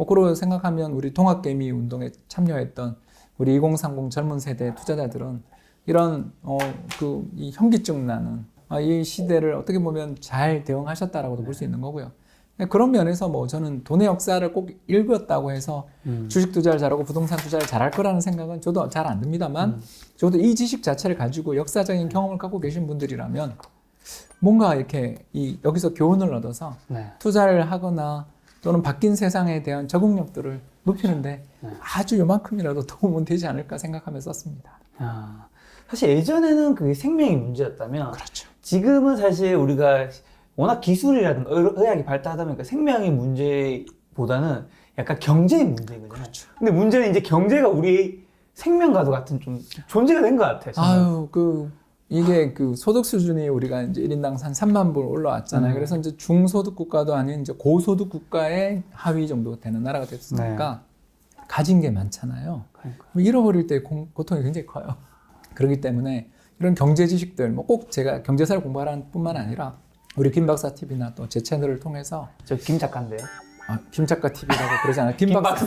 그로 생각하면 우리 통합개미 운동에 참여했던 우리 2030 젊은 세대 투자자들은 이런 이 현기증 나는 이 시대를 어떻게 보면 잘 대응하셨다라고도 볼 수 있는 거고요. 그런 면에서 뭐 저는 돈의 역사를 꼭 읽었다고 해서 주식 투자를 잘하고 부동산 투자를 잘할 거라는 생각은 저도 잘 안 듭니다만 저도 이 지식 자체를 가지고 역사적인 경험을 갖고 계신 분들이라면 뭔가 이렇게 여기서 교훈을 얻어서 투자를 하거나 또는 바뀐 세상에 대한 적응력들을 높이는데 아주 요만큼이라도 도움은 되지 않을까 생각하면서 썼습니다. 사실 예전에는 그게 생명이 문제였다면 지금은 사실 우리가 워낙 기술이라든가 의학이 발달하다 보니까 생명의 문제보다는 약간 경제의 문제거든요. 근데 문제는 이제 경제가 우리 생명과도 같은 좀 존재가 된 것 같아요. 이게 그 소득 수준이 우리가 이제 1인당 한 3만 불 올라왔잖아요. 그래서 이제 중소득 국가도 아닌 이제 고소득 국가의 하위 정도 되는 나라가 됐으니까 가진 게 많잖아요. 잃어버릴 때 고통이 굉장히 커요. 그렇기 때문에 이런 경제 지식들, 뭐 꼭 제가 경제사를 공부하라는 뿐만 아니라 우리 김 박사 TV나 또 제 채널을 통해서 저 김 작가인데요. 김 작가 TV라고 그러지 않아요. 김 박사.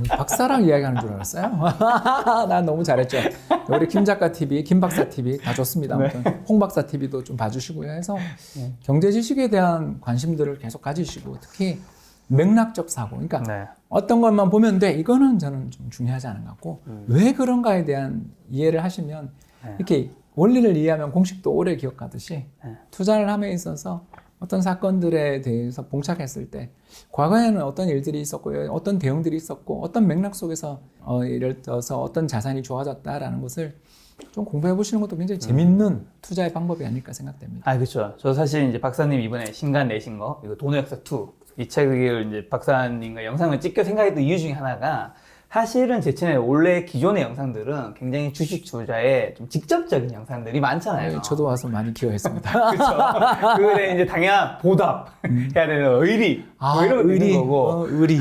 박사랑 이야기하는 줄 알았어요. 난 너무 잘했죠. 우리 김 작가 TV, 김 박사 TV 다 좋습니다. 아무튼 홍 박사 TV도 좀 봐주시고요 해서 경제 지식에 대한 관심들을 계속 가지시고 특히 맥락적 사고, 그러니까 어떤 것만 보면 돼 이거는 저는 좀 중요하지 않은 것 같고 왜 그런가에 대한 이해를 하시면 이렇게 원리를 이해하면 공식도 오래 기억하듯이 투자를 함에 있어서 어떤 사건들에 대해서 봉착했을 때 과거에는 어떤 일들이 있었고 어떤 대응들이 있었고 어떤 맥락 속에서 예를 들어서 어떤 자산이 좋아졌다라는 것을 좀 공부해 보시는 것도 굉장히 재밌는 투자의 방법이 아닐까 생각됩니다. 아, 그렇죠. 저 사실 이제 박사님 이번에 신간 내신 거 이거 돈의 역사 2 이 책을 이제 박사님과 영상을 찍겨 생각했던 이유 중에 하나가 사실은 제 채널 원래 기존의 영상들은 굉장히 주식 투자에 좀 직접적인 영상들이 많잖아요. 네, 저도 와서 많이 기여했습니다. 그렇죠. 그에 이제 당연한 보답 해야 되는 의리 뭐 이런 거 있는 거고. 의리.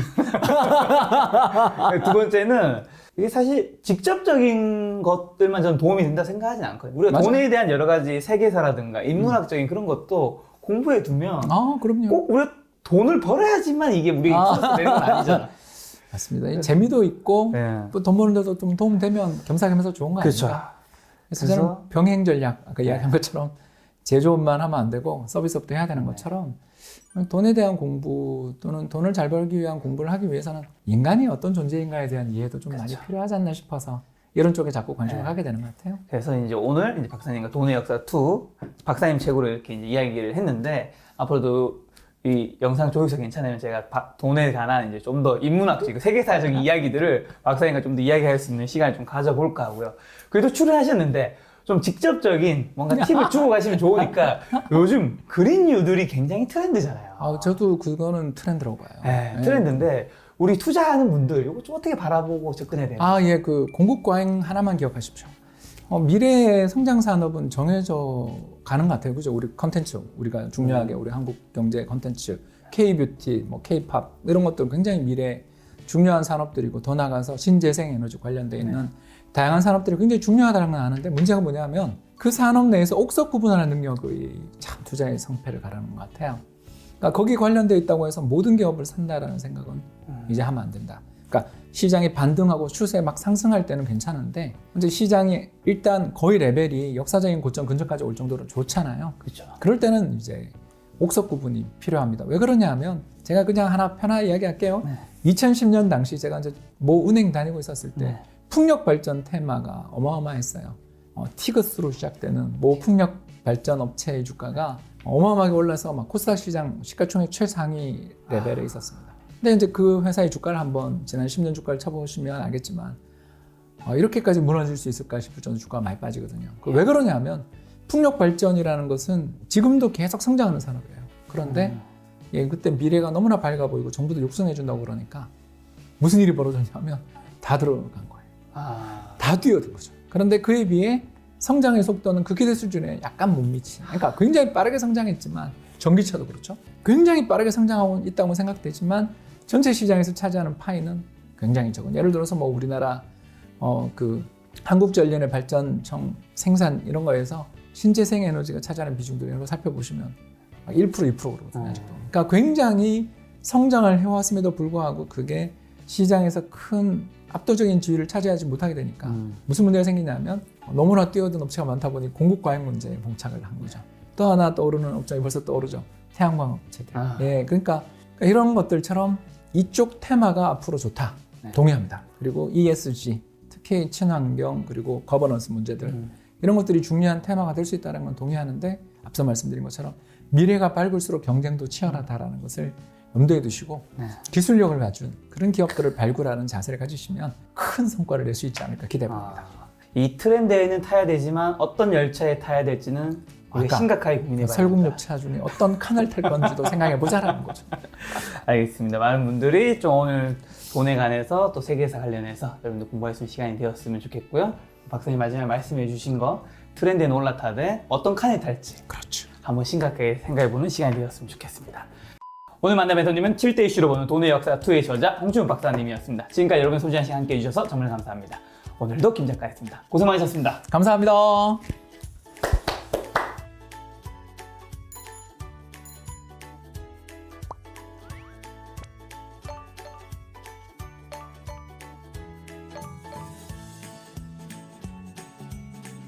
두 번째는 이게 사실 직접적인 것들만 저는 도움이 된다 생각하진 않거든요. 우리가 맞아. 돈에 대한 여러 가지 세계사라든가 인문학적인 그런 것도 공부해 두면 그럼요. 꼭 우리가 돈을 벌어야지만 이게 우리에게 있어서 되는 건 아니잖아. 맞습니다. 이 재미도 있고 또 돈 버는 데도 좀 도움 되면 겸사겸사 좋은 거 그렇죠. 아닙니까? 그래서 저는 병행 전략 아까 이야기한 것처럼 제조업만 하면 안 되고 서비스업도 해야 되는 것처럼 돈에 대한 공부 또는 돈을 잘 벌기 위한 공부를 하기 위해서는 인간이 어떤 존재인가에 대한 이해도 좀 많이 필요하지 않나 싶어서 이런 쪽에 자꾸 관심을 가게 되는 것 같아요. 그래서 이제 오늘 이제 박사님과 돈의 역사 2 박사님 책으로 이렇게 이제 이야기를 했는데 앞으로도 이 영상 조회수 괜찮으면 제가 돈에 관한 이제 좀 더 인문학적, 세계사적인 이야기들을 박사님과 좀 더 이야기할 수 있는 시간을 좀 가져볼까 하고요. 그래도 출연하셨는데 좀 직접적인 뭔가 팁을 주고 가시면 좋으니까 요즘 그린뉴들이 굉장히 트렌드잖아요. 저도 그거는 트렌드라고 봐요. 네, 트렌드인데 우리 투자하는 분들 이거 좀 어떻게 바라보고 접근해야 돼요? 예, 그 공급 과잉 하나만 기억하십시오. 미래의 성장 산업은 정해져 가는 것 같아요. 그죠? 우리 컨텐츠, 우리가 중요하게 우리 한국 경제 컨텐츠, K-뷰티, 뭐 K-팝 이런 것들 굉장히 미래 중요한 산업들이고 더 나아가서 신재생 에너지 관련돼 있는 다양한 산업들이 굉장히 중요하다는 건 아는데 문제가 뭐냐면 그 산업 내에서 옥석 구분하는 능력이 참 투자의 성패를 가르는 것 같아요. 그러니까 거기 관련돼 있다고 해서 모든 기업을 산다라는 생각은 이제 하면 안 된다. 그러니까 시장이 반등하고 추세 막 상승할 때는 괜찮은데 이제 시장이 일단 거의 레벨이 역사적인 고점 근처까지 올 정도로 좋잖아요. 그렇죠. 그럴 때는 이제 옥석 구분이 필요합니다. 왜 그러냐 하면 제가 그냥 하나 편하게 이야기할게요. 2010년 당시 제가 이제 모 은행 다니고 있었을 때 풍력 발전 테마가 어마어마했어요. 티그스로 시작되는 모 풍력 발전 업체의 주가가 어마어마하게 올라서 막 코스닥 시장 시가총액 최상위 레벨에 있었습니다. 근데 이제 그 회사의 주가를 한번 지난 10년 주가를 쳐보시면 알겠지만 이렇게까지 무너질 수 있을까 싶을 정도 주가가 많이 빠지거든요. 왜 그러냐 하면 풍력 발전이라는 것은 지금도 계속 성장하는 산업이에요. 그런데 그때 미래가 너무나 밝아 보이고 정부도 육성해 준다고 그러니까 무슨 일이 벌어졌냐면 다 들어간 거예요. 다 뛰어든 거죠. 그런데 그에 비해 성장의 속도는 그 기대 수준에 약간 못 미친. 그러니까 굉장히 빠르게 성장했지만 전기차도 그렇죠. 굉장히 빠르게 성장하고 있다고 생각되지만 전체 시장에서 차지하는 파이는 굉장히 적은. 예를 들어서 뭐 우리나라 그 한국전력의 발전청 생산 이런 거에서 신재생 에너지가 차지하는 비중들 이런 거 살펴보시면 1% 2%거든요. 아직도. 그러니까 굉장히 성장을 해왔음에도 불구하고 그게 시장에서 큰 압도적인 지위를 차지하지 못하게 되니까 무슨 문제가 생기냐면 너무나 뛰어든 업체가 많다 보니 공급 과잉 문제에 봉착을 한 거죠. 또 하나 떠오르는 업종이 벌써 떠오르죠. 태양광 업체들. 그러니까 이런 것들처럼 이쪽 테마가 앞으로 좋다. 동의합니다. 그리고 ESG, 특히 친환경 그리고 거버넌스 문제들 이런 것들이 중요한 테마가 될 수 있다는 건 동의하는데 앞서 말씀드린 것처럼 미래가 밝을수록 경쟁도 치열하다라는 것을 염두에 두시고 기술력을 갖춘 그런 기업들을 발굴하는 자세를 가지시면 큰 성과를 낼 수 있지 않을까 기대해봅니다. 이 트렌드에는 타야 되지만 어떤 열차에 타야 될지는 우리가 심각하게 고민해봐야 합니다. 설국열차 중에 어떤 칸을 탈 건지도 생각해보자라는 거죠. 알겠습니다. 많은 분들이 좀 오늘 돈에 관해서 또 세계사 관련해서 여러분들 공부할 수 있는 시간이 되었으면 좋겠고요. 박사님 마지막에 말씀해 주신 거 트렌드에는 올라타되 어떤 칸에 탈지 그렇죠. 한번 심각하게 생각해보는 시간이 되었으면 좋겠습니다. 오늘 만난 멘토님은 7대 이슈로 보는 돈의 역사 2의 저자 홍준호 박사님이었습니다. 지금까지 여러분 소중한 시간 함께 해주셔서 정말 감사합니다. 오늘도 김 작가였습니다. 고생 많으셨습니다. 감사합니다.